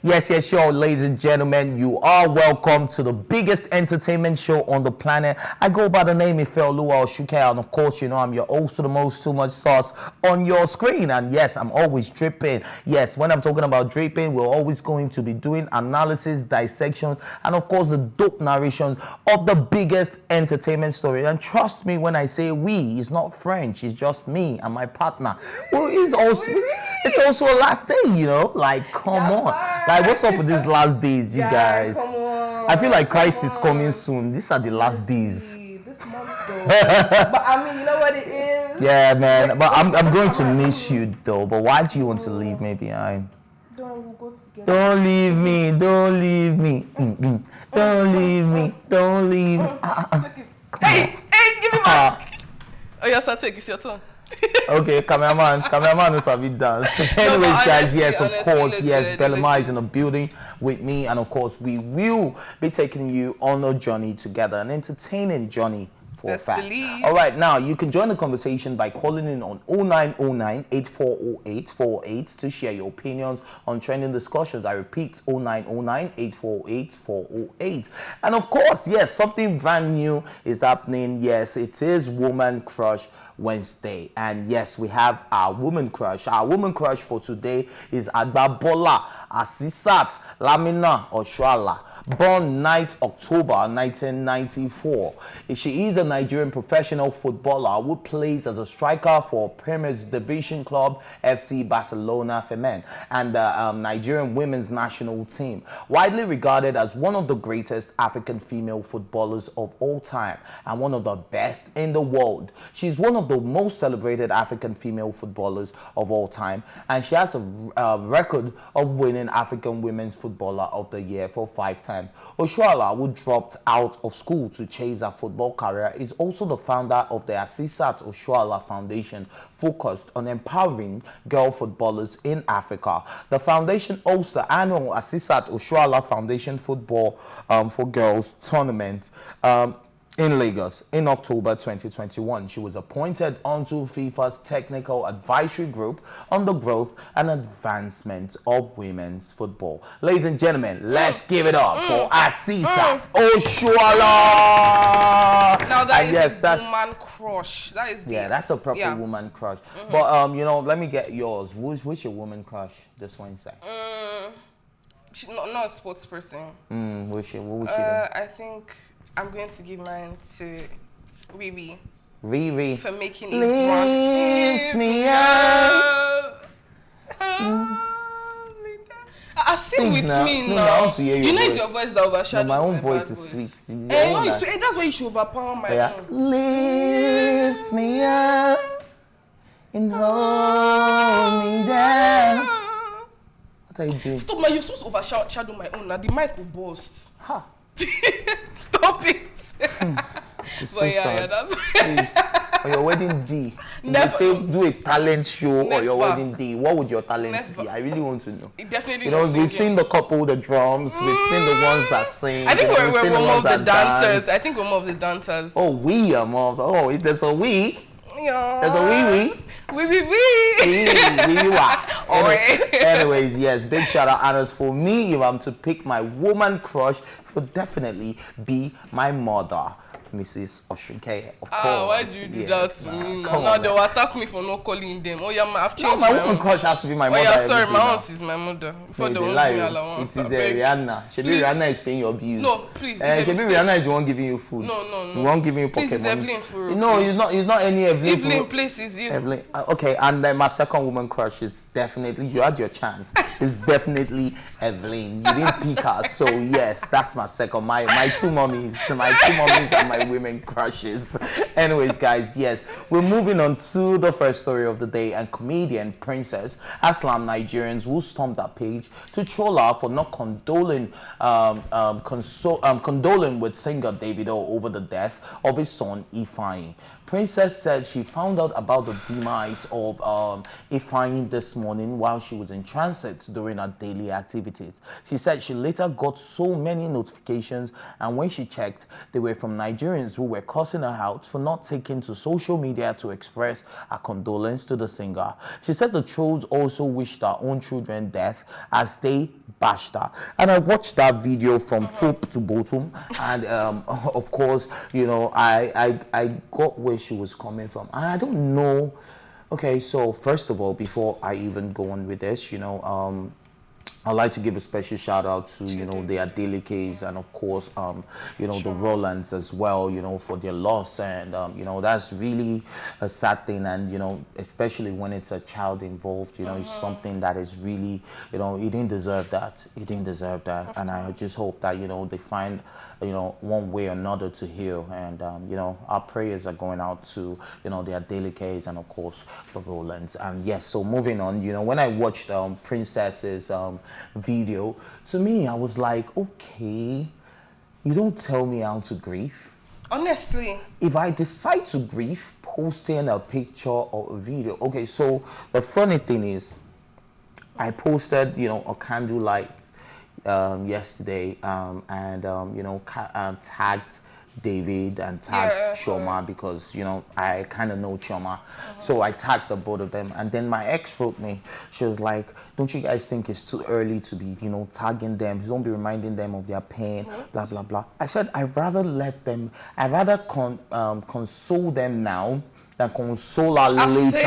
Yes, yes, sure, ladies and gentlemen, you are welcome to the biggest entertainment show on the planet. I go by the name Ifeoluwa Oshuke, and of course, you know, I'm your host to the most too much sauce on your screen. And yes, I'm always dripping. Yes, when I'm talking about dripping, we're always going to be doing analysis, dissection, and of course, the dope narration of the biggest entertainment story. And trust me when I say we, it's not French, it's just me and my partner, who is also, it's also a last day, you know, like, come on. Like, what's up with these last days, you guys? Come on. I feel like Christ is coming soon. These are the last days. This month, though. But I mean, you know what it is? Yeah, man. But I'm going to miss you, though. But why do you want to leave me behind? We'll go together. Don't leave me. Don't leave me. Don't leave me. Don't leave me. Hey, give me my... Oh, yes, I'll take it. It's your turn. Okay, cameraman is a bit dance. Anyways, guys, yes, of course, yes, Belema is in the building with me, and of course, we will be taking you on a journey together, an entertaining journey. For a fact. All right, now you can join the conversation by calling in on 0909-8408-48 to share your opinions on trending discussions. I repeat, 0909-848-408. And of course, yes, something brand new is happening. Yes, it is Woman Crush Wednesday, and yes, we have our woman crush. Our woman crush for today is Agbabola Asisat Lamina Oshoala, born 9th October 1994. She is a Nigerian professional footballer who plays as a striker for Premier Division club FC Barcelona Femen and the Nigerian women's national team. Widely regarded as one of the greatest African female footballers of all time and one of the best in the world. She's one of the most celebrated African female footballers of all time, and she has a record of winning African Women's Footballer of the Year for 5 times. Oshoala, who dropped out of school to chase her football career, is also the founder of the Asisat Oshoala Foundation, focused on empowering girl footballers in Africa. The foundation hosts the annual Asisat Oshoala Foundation Football for Girls tournament in Lagos in October 2021. She was appointed onto FIFA's technical advisory group on the growth and advancement of women's football. Ladies and gentlemen, let's give it up for Asisat Oshoala. Now that is a woman crush. That is that's a proper woman crush. But you know, let me get yours. Who's your woman crush this Wednesday? She's not a sports person. What was she doing? I think I'm going to give mine to Riri. Riri. For making it lift me up. I sing with now. Me no, now. I want to hear your know voice. it's your voice that overshadows my own my voice bad is voice. sweet. That's why you should overpower my own. Lift me up and hold me down. What are you doing? Stop, man. You're supposed to overshadow my own. Now the mic will burst. Huh. Stop it. So that's on your wedding day, Never. They say do a talent show Never. on your wedding day. What would your talent Never. be? I really want to know. It definitely. You know, we've seen the couple, the drums. We've seen the ones that sing. I think we're more of the dancers. Dance. I think we're more of the dancers. Oh, we are more of. Oh, there's a we. Yeah. There's a we. Anyways, yes, big shout out, Annas. For me, if I'm to pick my woman crush, it would definitely be my mother, Mrs. Oshuke, of course. Why do you do that to me now? Now they will attack me for not calling them. Oh yeah, I've changed my own. crush has to be my mother. Oh yeah, sorry, my aunt is my mother. Before they won't give me allowance. It is Rihanna. Rihanna is paying your bills. No, please. Rihanna is the one giving you food. No. The one giving you pocket money. Evelyn for. No, it's not any Evelyn. Evelyn, please, is you. Evelyn. Okay, and then my second woman crush is definitely, you had your chance. It's definitely Evelyn. You didn't pick her, so yes, that's my second. My two mummies are my women crushes. Anyways, guys, yes, we're moving on to the first story of the day, and comedian Princess Aslam Nigerians who stormed that page to troll her for not condoling with singer Davido over the death of his son Ifeanyi. Princess said she found out about the demise of Ifeanyi this morning while she was in transit during her daily activities. She said she later got so many notifications, and when she checked, they were from Nigerians who were cursing her out for not taking to social media to express her condolence to the singer. She said the trolls also wished her own children death as they bashed her. And I watched that video from top to bottom, and of course, you know, I got where she was coming from, and I don't know. Okay, so first of all, before I even go on with this, you know, I'd like to give a special shout out to, you know, the Adeliques and of course, you know, the Rolands as well, you know, for their loss. And, you know, that's really a sad thing. And, you know, especially when it's a child involved, you know, it's something that is really, you know, he didn't deserve that. He didn't deserve that. And I just hope that, you know, they find, you know, one way or another to heal. And, you know, our prayers are going out to, you know, the Adeliques and of course, the Rolands. And yes, so moving on, you know, when I watched Princess's video, to me I was like, okay, you don't tell me how to grieve. Honestly, If I decide to grieve, posting a picture or a video, okay, so the funny thing is I posted, you know, a candlelight yesterday, and you know, tagged David and tagged Chioma because, you know, I kind of know Chioma. So I tagged the both of them, and then my ex wrote me. She was like, don't you guys think it's too early to be, you know, tagging them? Don't be reminding them of their pain, blah, blah, blah. I said, I'd rather console them now than console her later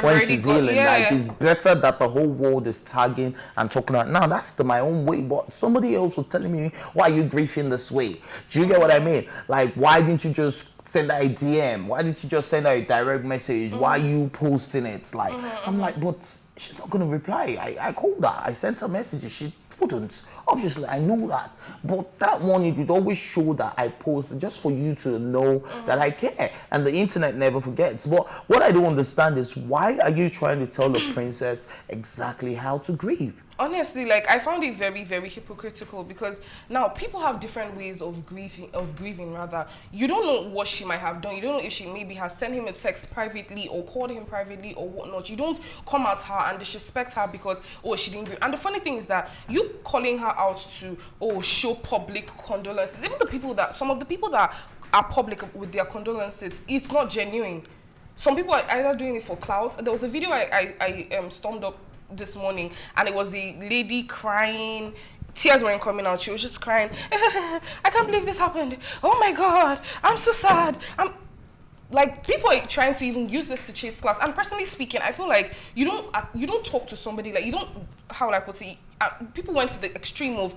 when she's healing. Like, it's better that the whole world is tagging and talking about, now that's my own way, but somebody else was telling me, why are you grieving this way? Do you get what I mean? Like, why didn't you just send her a DM? Why didn't you just send her a direct message? Why are you posting it? Like, I'm like, but she's not going to reply. I called her. I sent her messages. She wouldn't. Obviously, I know that. But that one, it would always show that I post just for you to know that I care. And the internet never forgets. But what I don't understand is, why are you trying to tell the princess exactly how to grieve? Honestly, like, I found it very, very hypocritical, because now people have different ways of grieving rather. You don't know what she might have done. You don't know if she maybe has sent him a text privately or called him privately or whatnot. You don't come at her and disrespect her because, oh, she didn't grieve. And the funny thing is that you calling her out to, oh, show public condolences, even some of the people that are public with their condolences, it's not genuine. Some people are either doing it for clout. There was a video I stormed up this morning, and it was the lady crying. Tears weren't coming out. She was just crying. I can't believe this happened. Oh my God, I'm so sad. Like, people are trying to even use this to chase class. And personally speaking, I feel like you don't talk to somebody, like, you don't, how would I put it? People went to the extreme of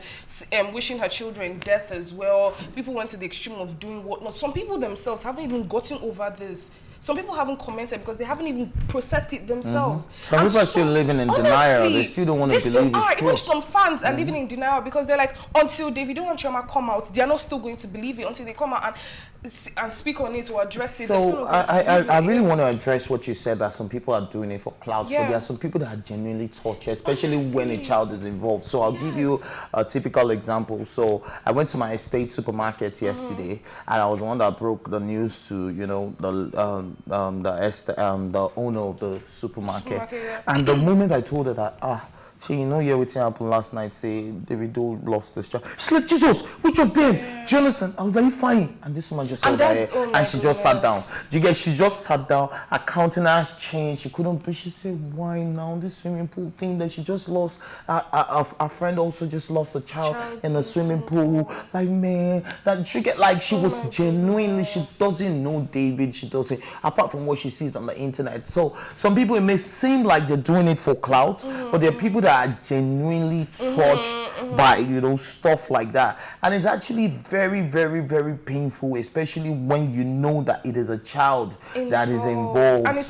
wishing her children death as well. People went to the extreme of doing whatnot. Some people themselves haven't even gotten over this. Some people haven't commented because they haven't even processed it themselves. Some people are still living in denial. They still don't want to believe it's true. Even some fans are living in denial because they're like, until Davido and Chioma come out, they're not still going to believe it until they come out and speak on it or address it. So I really want to address what you said, that some people are doing it for clout, but there are some people that are genuinely tortured, especially when a child is involved. So I'll give you a typical example. So I went to my estate supermarket yesterday, and I was the one that broke the news to, you know, the owner of the supermarket. And the moment I told her that, you know, what happened last night, say Davido lost his child. She's like, Jesus, which of them? Do you understand? I was like, fine. And this woman just said that, and she just sat down. Do you get? She just sat down. Her countenance changed. She couldn't breathe. She said, why now? This swimming pool thing that she just lost. Our friend also just lost a child in the swimming pool. Like, man, that she get, like, she was genuinely, she doesn't know David. She doesn't, apart from what she sees on the internet. So some people, it may seem like they're doing it for clout, but there are people that are genuinely touched by, you know, stuff like that. And it's actually very, very, very painful, especially when you know that it is a child that is involved. And it's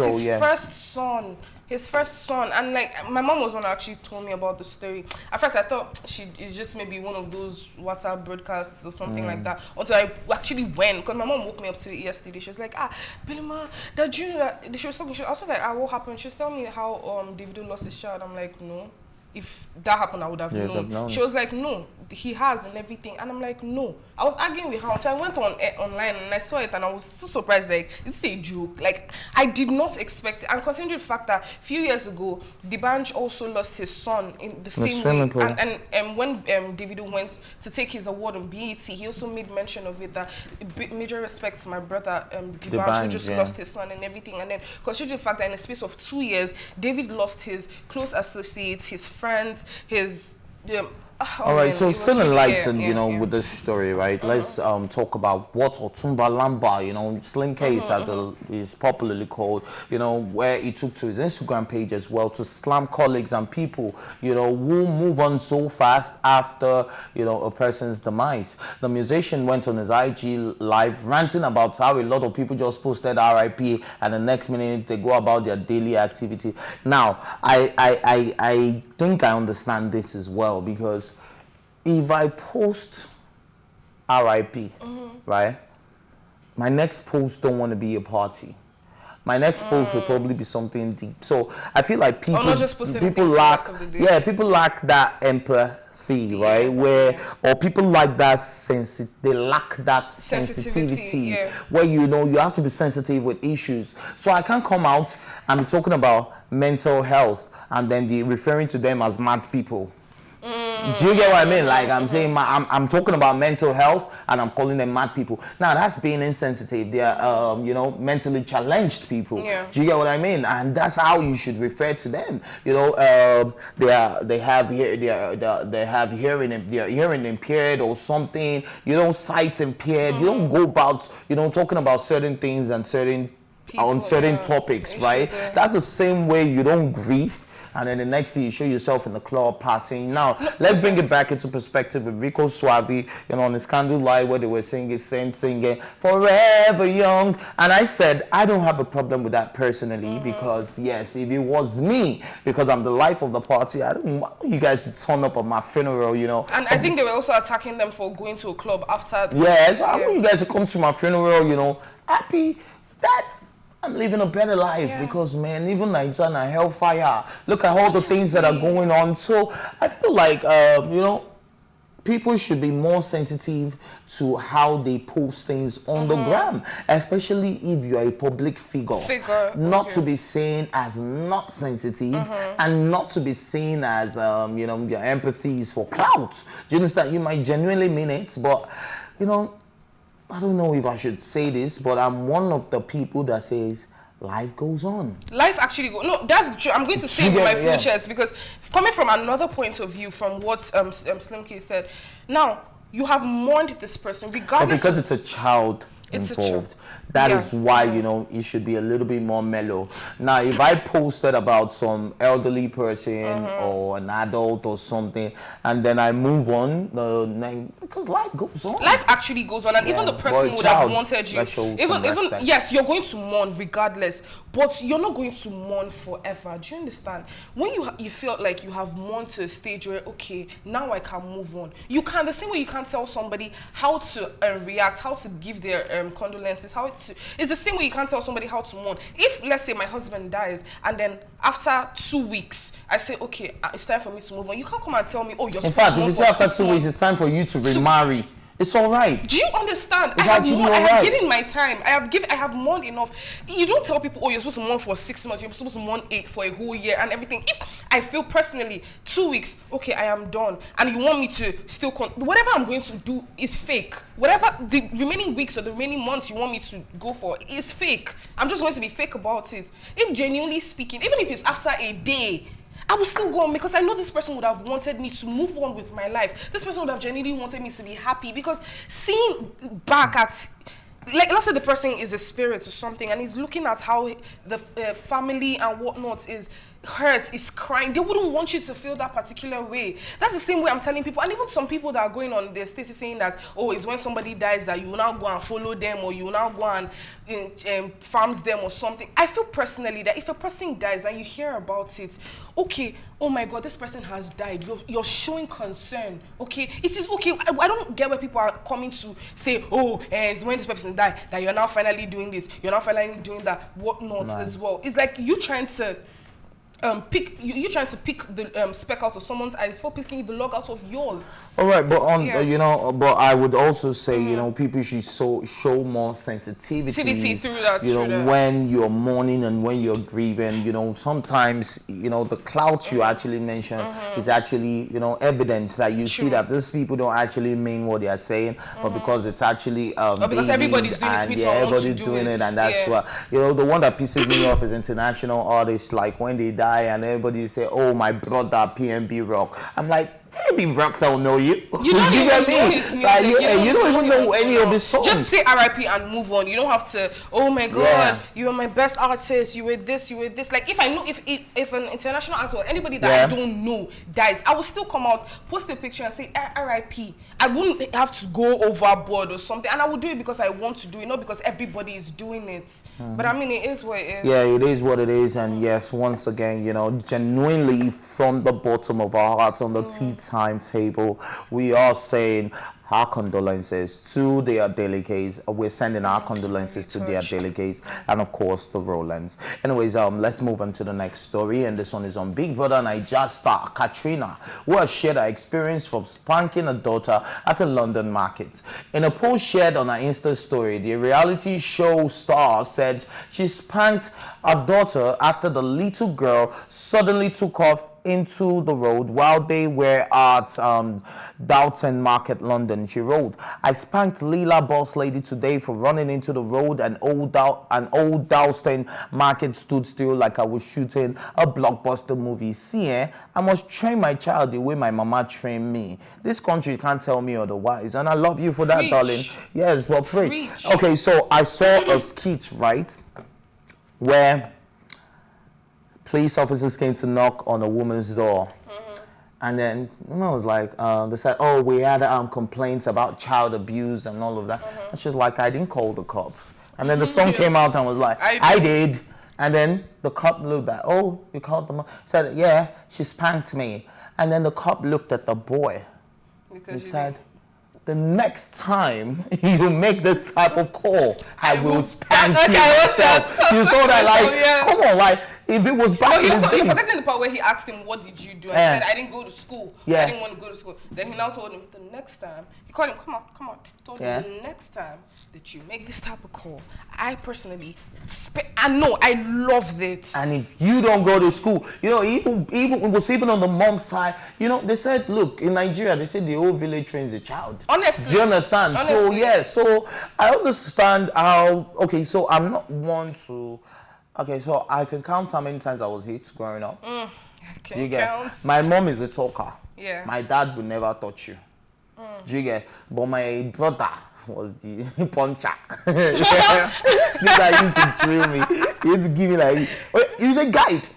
his first son. And like, my mom was one who actually told me about the story. At first I thought it's just maybe one of those WhatsApp broadcasts or something like that, until I actually went, because my mom woke me up to it yesterday. She was like, Bilima, she was talking, I was like, what happened? She was telling me how Davido lost his child. I'm like, no, if that happened, I would have known. known. She was like, no, he has and everything. And I'm like, no. I was arguing with her. So I went online and I saw it and I was so surprised. Like, it's a joke. Like, I did not expect it. And considering the fact that a few years ago, D'banj also lost his son in the same way. And when Davido went to take his award on BET, he also made mention of it that major respect to my brother D'banj, who just lost his son and everything. And then considering the fact that in the space of 2 years, David lost his close associates, his friends, his all right, so still enlightened, you know, with this story, right? Let's talk about what Otumba Lamba, you know, Slim Case as is popularly called, you know, where he took to his Instagram page as well to slam colleagues and people, you know, who move on so fast after, you know, a person's demise. The musician went on his IG live ranting about how a lot of people just posted RIP and the next minute they go about their daily activity. Now, I think I understand this as well, because if I post RIP, right, my next post don't want to be a party. My next post will probably be something deep. So I feel like people, people lack that empathy, right? Or people like that they lack that sensitivity, where, you know, you have to be sensitive with issues. So I can't come out and be talking about mental health and then be referring to them as mad people. Do you get what I mean? Like, I'm saying, I'm talking about mental health and I'm calling them mad people. Now, that's being insensitive. They're, you know, mentally challenged people. Do you get what I mean? And that's how you should refer to them. You know, they have hearing impaired or something. You know, sight impaired. You don't go about, you know, talking about certain things and certain topics, right? That's the same way you don't grieve. And then the next day you show yourself in the club partying. Now, let's bring it back into perspective with Rico Suave, you know, on his Candle Light, where they were singing Forever Young. And I said, I don't have a problem with that personally, because yes, if it was me, because I'm the life of the party, I don't want you guys to turn up at my funeral, you know. And I think they were also attacking them for going to a club after. Yes, I want you guys to come to my funeral, you know, happy that I'm living a better life, because, man, even Nigeria and hellfire. Look at all the things that are going on. So I feel like, you know, people should be more sensitive to how they post things on the gram, especially if you're a public figure. Not to be seen as not sensitive and not to be seen as, you know, your empathy is for clout. Do you understand? You might genuinely mean it, but, you know, I don't know if I should say this, but I'm one of the people that says life goes on. Life actually goes. No, that's true. I'm going to say with my full chest, because coming from another point of view from what Slim K said, now you have mourned this person regardless. But because it's a child involved. That is why, you know, it should be a little bit more mellow. Now, if I posted about some elderly person or an adult or something, and then I move on, because life goes on. Life actually goes on, and even the person would have wanted you. Even yes, you're going to mourn regardless, but you're not going to mourn forever. Do you understand? When you feel like you have mourned to a stage where, okay, now I can move on. You can, the same way you can't tell somebody how to react, how to give their condolences, it's the same way you can't tell somebody how to mourn. If, let's say, my husband dies, and then after 2 weeks, I say, okay, it's time for me to move on. You can't come and tell me, oh, you're supposed to move on. In fact, if it's after 2 weeks, it's time for you to remarry. It's all right. Do you understand? I have given my time. I have mourned enough. You don't tell people, oh, you're supposed to mourn for 6 months. You're supposed to mourn 8 for a whole year and everything. If I feel personally 2 weeks, okay, I am done, and you want me to still whatever I'm going to do is fake. Whatever the remaining weeks or the remaining months you want me to go for is fake. I'm just going to be fake about it. If genuinely speaking, even if it's after a day, I will still go on, because I know this person would have wanted me to move on with my life. This person would have genuinely wanted me to be happy, because seeing back at, like, let's say the person is a spirit or something, and he's looking at how the family and whatnot is hurt, is crying. They wouldn't want you to feel that particular way. That's the same way I'm telling people, and even some people that are going on their status saying that, oh, it's when somebody dies that you will now go and follow them, or you will now go and farms them or something. I feel personally that if a person dies and you hear about it, okay, oh my God, this person has died. You're showing concern. Okay, it is okay. I don't get where people are coming to say, oh, it's when this person died that you're now finally doing this, you're now finally doing that, whatnot as well. It's like you trying to pick you trying to pick the speck out of someone's eye before picking the log out of yours. All right, but Yeah. you know, but I would also say, you know, people should show more sensitivity through that, you know, through that. when you're mourning and when you're grieving. You know, sometimes, you know, the clout you actually mentioned is actually, you know, evidence that you see that these people don't actually mean what they are saying, but because it's actually because everybody's doing it, and we yeah, don't want to everybody's do doing it, it. and that's Yeah. what, you know, the one that pisses me off is international artists, like when they die and everybody say, oh, my brother PNB Rock. I'm like, maybe Rock don't know you. You don't Do even get know his music. Like, you don't even know any of his songs. Just say R.I.P. and move on. You don't have to. Oh my God, Yeah. you are my best artist. You were this. You were this. Like if I know if an international artist or anybody that I don't know dies, I will still come out, post a picture and say R.I.P. I wouldn't have to go overboard or something, and I would do it because I want to do it, not because everybody is doing it. But I mean, it is what it is. Yeah, it is what it is, and yes, once again, you know, genuinely from the bottom of our hearts on the tea time table, we are saying our condolences to their delegates. We're sending our condolences to their delegates, and of course the Rolands. Anyways, let's move on to the next story, and this one is on Big Brother Naija star Katrina, who has shared her experience from spanking a daughter at a London market. In a post shared on her Insta story, the reality show star said she spanked her daughter after the little girl suddenly took off into the road while they were at Downton Market, London. She wrote, I spanked Leela Boss Lady today for running into the road and old Downton Market stood still like I was shooting a blockbuster movie. See, I must train my child the way my mama trained me. This country can't tell me otherwise, and I love you for that, Preach. darling. Yes, well, Preach. Okay, so I saw a skit, right, where police officers came to knock on a woman's door. And then, you know, like, they said, oh, we had complaints about child abuse and all of that. And she's like, I didn't call the cops. And then the song came out and was like, I did. And then the cop looked at, oh, you called them? Said, yeah, she spanked me. And then the cop looked at the boy. He said, the next time you make this type of call, I will spank you myself. You saw that, like, come on, like, if it was back in the you're days. forgetting the part where he asked him, what did you do? And he said, I didn't go to school. Yeah. I didn't want to go to school. Then he now told him, the next time, he called him, come on. Told him, the next time that you make this type of call, I personally, I know, I loved it. And if you don't go to school, you know, even it was even on the mom's side, you know, they said, look, in Nigeria, they said the whole village trains a child. Honestly. Do you understand? Honestly. So, yeah, so I understand how, okay, so I'm not one to, okay, so I can count how many times I was hit growing up. Can you count? My mom is a talker. Yeah. My dad would never touch you. Do you get? But my brother was the puncher. This guy used to drill me. He used to give me like, he was a guide.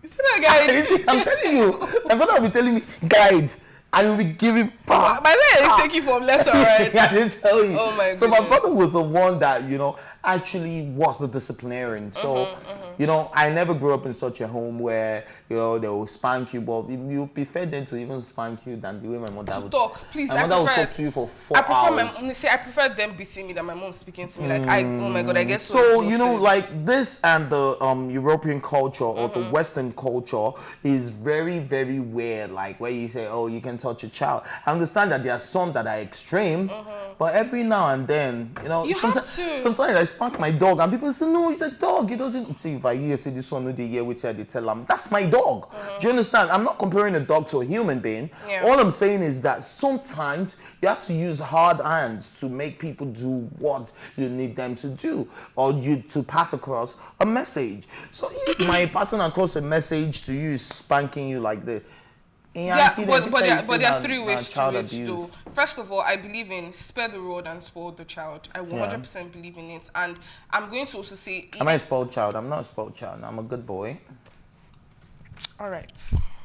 You see that guy? I'm telling you, my brother will be telling me guide, and he'll be giving power. By then, they take you from left or right. I didn't tell you. Oh my So my goodness. brother was the one that, you know, actually was the disciplinarian. So, you know, I never grew up in such a home where, you know, they will spank you, but you prefer them to even spank you than the way my mother would talk. Please, my I mother would prefer talk to you for 4 hours. I prefer them beating me than my mom speaking to me. Like, oh my God, I get so So, you know, exhausted. like this and the European culture or the Western culture is very, very weird. Like where you say, oh, you can touch a child. I understand that there are some that are extreme, but every now and then, you know, You have to. sometimes I spank my dog and people say, no, it's a dog. It doesn't. See, if I hear say this one, no, they hear which I they tell them, that's my dog. Do you understand? I'm not comparing a dog to a human being. Yeah. All I'm saying is that sometimes you have to use hard hands to make people do what you need them to do, or you to pass across a message. So if my passing across a message to you is spanking you like this. Yeah, but there are 3 ways to it though. First of all, I believe in spare the rod and spoil the child. I 100% believe in it. And I'm going to also say... Am I a spoiled child? I'm not a spoiled child. I'm a good boy. All right.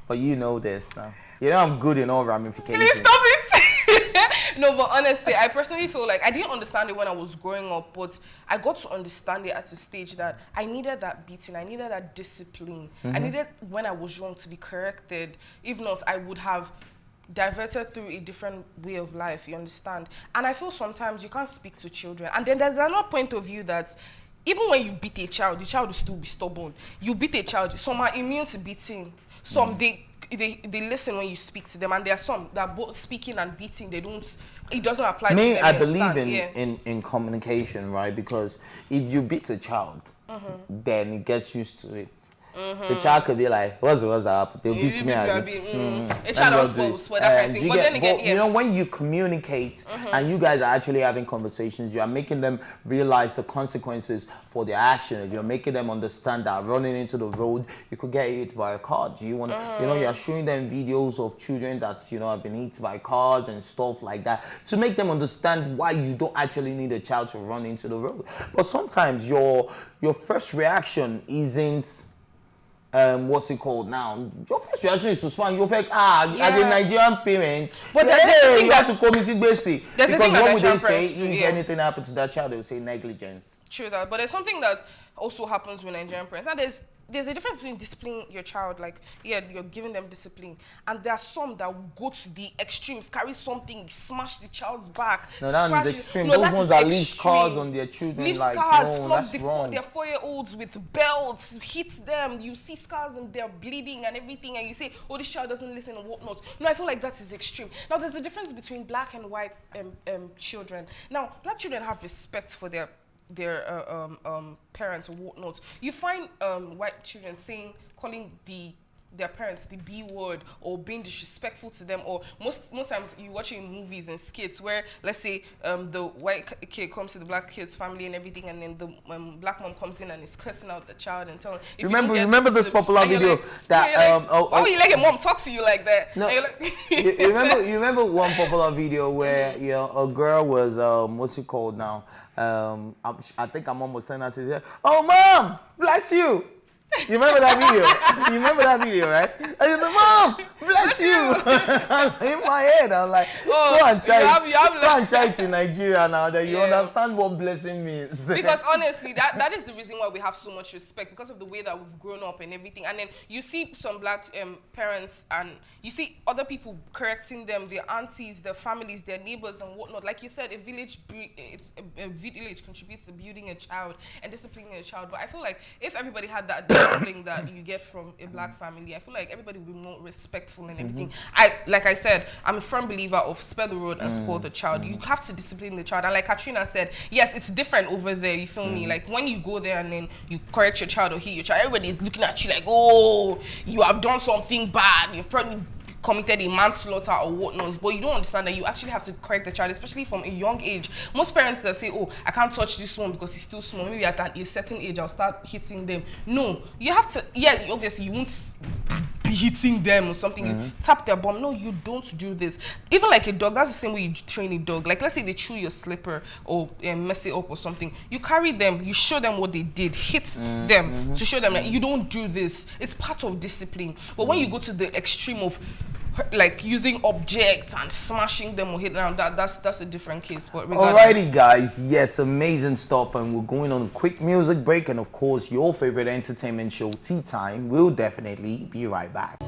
But you know this now. You know I'm good in all ramifications. Please stop it! No, but honestly, I personally feel like I didn't understand it when I was growing up, but I got to understand it at a stage that I needed that beating, I needed that discipline. I needed, when I was wrong, to be corrected. If not, I would have diverted through a different way of life, you understand? And I feel sometimes you can't speak to children. And then there's another point of view that even when you beat a child, the child will still be stubborn. You beat a child, some are immune to beating. Some they listen when you speak to them, and there are some that both speaking and beating, they don't. It doesn't apply to them. Me, I you believe understand? in communication, right? Because if you beat a child, then it gets used to it. The child could be like, what's that happened? They'll beat me again. A child was supposed for that kind of thing. But then again, you know, when you communicate and you guys are actually having conversations, you are making them realize the consequences for their actions. You're making them understand that running into the road, you could get hit by a car. Do you want to, you know, you're showing them videos of children that, you know, have been hit by cars and stuff like that to make them understand why you don't actually need a child to run into the road. But sometimes your first reaction isn't what's it called now? Your first reaction is to swan. You're like, as a Nigerian parent, but you have to come and see basic. Because what would they say? If anything happens to that child, they will say negligence. True that, but there's something that also happens with Nigerian parents. And there's a difference between disciplining your child, like, yeah, you're giving them discipline, and there are some that will go to the extremes, carry something, smash the child's back. No, that's the extreme. Those ones that leave scars on their children. Leave like, scars, no, flog that's wrong. their 4-year-olds with belts, hit them. You see scars and they're bleeding and everything, and you say, oh, this child doesn't listen and whatnot. No, I feel like that is extreme. Now, there's a difference between black and white children. Now, black children have respect for their parents or whatnot. You find white children calling their parents the B word or being disrespectful to them, or most times you watch in movies and skits where, let's say, the white kid comes to the black kid's family and everything, and then the black mom comes in and is cursing out the child and telling. Remember this popular video that why would you let your mom talk to you like that? No, you remember one popular video where you know a girl was what's it called now? I think her mom was saying that to her. Oh, mom, bless you. You remember that video? You remember that video, right? I said, Mom, bless you. In my head, I'm like, go and try it in Nigeria now that you understand what blessing means. Because honestly, that is the reason why we have so much respect, because of the way that we've grown up and everything. And then you see some black parents, and you see other people correcting them, their aunties, their families, their neighbors and whatnot. Like you said, a village contributes to building a child and disciplining a child. But I feel like if everybody had that discipline that you get from a black family, I feel like everybody would be more respectful and everything. Like I said, I'm a firm believer of spare the rod and spoil the child. You have to discipline the child. And like Katrina said, yes, it's different over there, you feel me? Like when you go there and then you correct your child or hit your child, everybody is looking at you like, oh, you have done something bad. You've probably committed a manslaughter or whatnot, but you don't understand that you actually have to correct the child, especially from a young age. Most parents that say, oh, I can't touch this one because he's still small, maybe at a certain age I'll start hitting them. No, you have to, yeah, obviously you won't be hitting them or something. You tap their bum. No, you don't do this. Even like a dog, that's the same way you train a dog. Like let's say they chew your slipper or mess it up or something, you carry them, you show them what they did, hit them to show them that you don't do this. It's part of discipline. But when you go to the extreme of like using objects and smashing them or hitting them, that's a different case. But alrighty guys, yes, amazing stuff, and we're going on a quick music break, and of course your favorite entertainment show, Tea Time, will definitely be right back.